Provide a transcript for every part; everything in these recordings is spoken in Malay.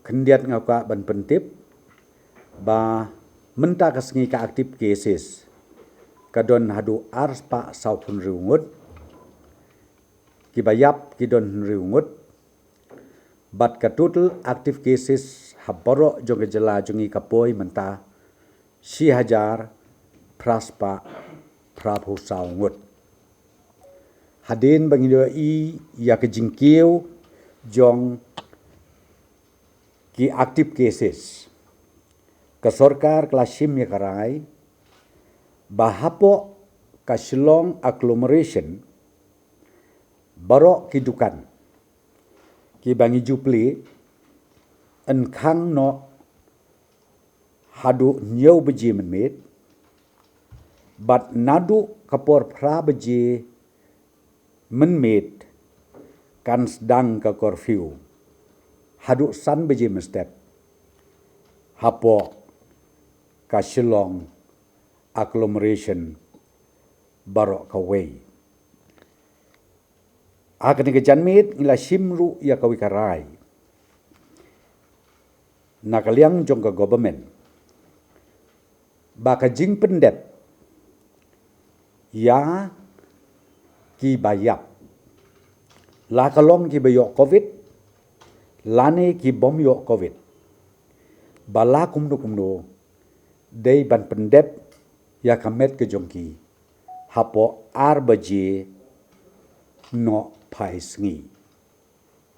kendiat ngaka ban pentip ba menta kasngi ka aktif cases kadon hadu ars pa saupun riungut kibayap kidon riungut bat ka total active cases haboro jong jela jongi kapoi menta 6,000 praspa prabu saungut hadin bangido ya ke jingkiu jong ki active cases ka sorkar klasim ya karai bahapo ka Shillong agglomeration baro kidukan ki bangi jupli enkang no hadu nyau beji menmit bat nadu kapor pra beji menmit kan sedang ke curfew hadu san beji mestep hapo ka Shillong agglomeration baro kawai akan ke janmit ngila simru ya kawikarai nakaliang jong ke government baka jing pendep ya ki bayap la kalong ki bayo covid lane ki bom yo covid bala kumno dei ban pendep ya kamet ke jongki hapo arbaje no paisngi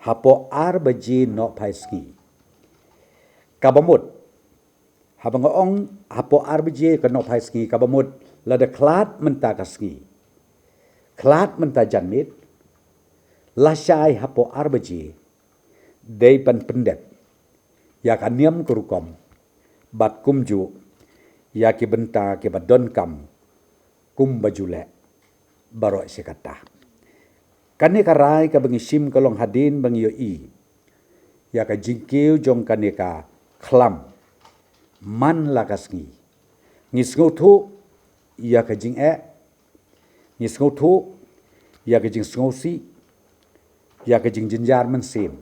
hapo arbaje no paisngi kabamut habang ong hapo arbaje ke no paisngi kabamut lada klat menta kasngi klat menta janmit lasai hapo arbaje dei ban pendep ya kaniam kurukom bat kumju ya ki benta ki badon kam kum bajule baro sekata kane karai ka bangi sim kalong hadin bangi yo ya ka jingkiu jong kane ka khlam man lakasngi ngisngu thu ya ka jing ngisngu thu ya ka jing sngosi ya ka jing jinjar man sim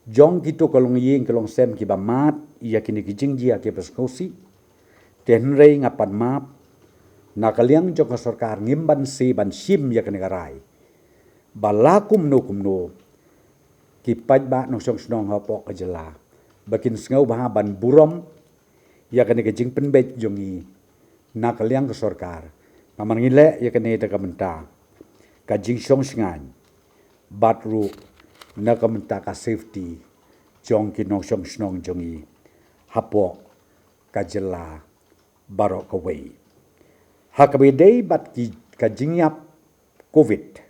jong kito kalong ying kalong sem ki bamat ya kini ki jing jia ki sngosi tenrei ngapan map nakaliang jong sarkar ngimban si ban sim ya kane karai balakum no ki pajba no song snong hapo kajela bakin sngau bah ban burom ya kane ke jing penbet jongi nakaliang ke sarkar maman ngile ya kane ta kamenta ka jing song sngan batru na kamenta ka safety jong ki no song snong jongi hapo kajela baro kawai hakabidei bat ki ka jingyap covid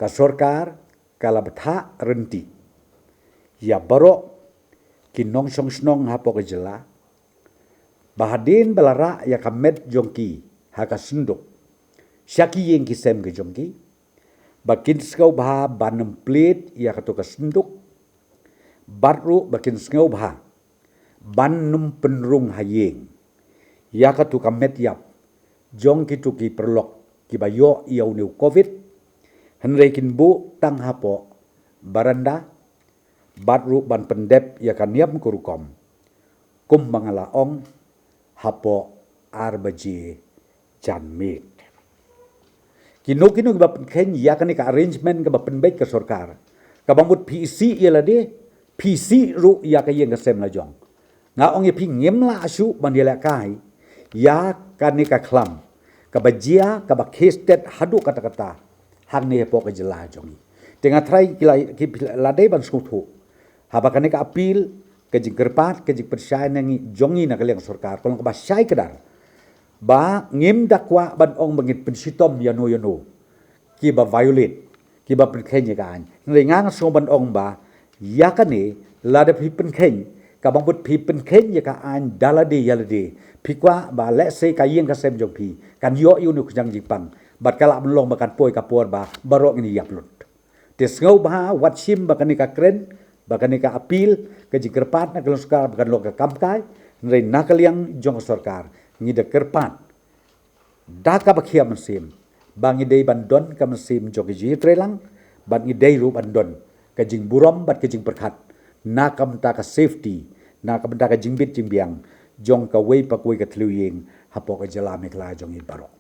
ka sarkar kala betha renti ya baro ki nong song snong hapo ke jela bahadin belara ya kamet jongki haka sunduk syaki yang kisem ke jongki bakin skau bah banem plate ya katu ke sunduk batru bakin skau bah banum penrung hayeng ya katu kamet yap jongki tu ki perlok ki bayo iau new covid henreikin bu tang hapo baranda batru ban pendep ya kaniam kurukom kum mangalaong hapo arbaji janmit kino ke bapen ken ya kani ka arrangement ke bapen baik ke sarkar ka bamut PC ialah de PC ru ya ka yeng kesem la jong nga ong ye pingem la asu bandela kai ya kani ka klam ka bajia ka bakestet hadu kata-kata hang ne po ke jela jongi tengah trai ki ladai ban skutu habakane ka apil ke jing kerpat ke jing persyai nangi jongi na kaliang sarkar kolong ka basyai kedar ba ngim dakwa ban ong bangit pensitom yano ki ba violate ki ba penkhenya kan ngang so ban ong ba yakane lada pi penkheny ka bang but pi penkhenya ka an dalade yalade pikwa ba let's say ka yeng ka sem jong pi kan yo nu kjang jipang bat kala belong makan poi kapor ba barok ni yaplut tes ngau ba watsim ba kanika kren ba kanika apil ke jikerpat na kelong sarkar bakan lo ka kamkai nrei nakaliang jong sarkar ngi de kerpat daka bakhia mesim bangi dei bandon ka mesim jogi ji trelang ban ngi dei ru bandon jing buram bat ke jing perkat na kam ta ka safety na kam ta ka jing bit jing biang jong ka wei pa koi ka tlu yeng hapo ka jala me kla jong i barok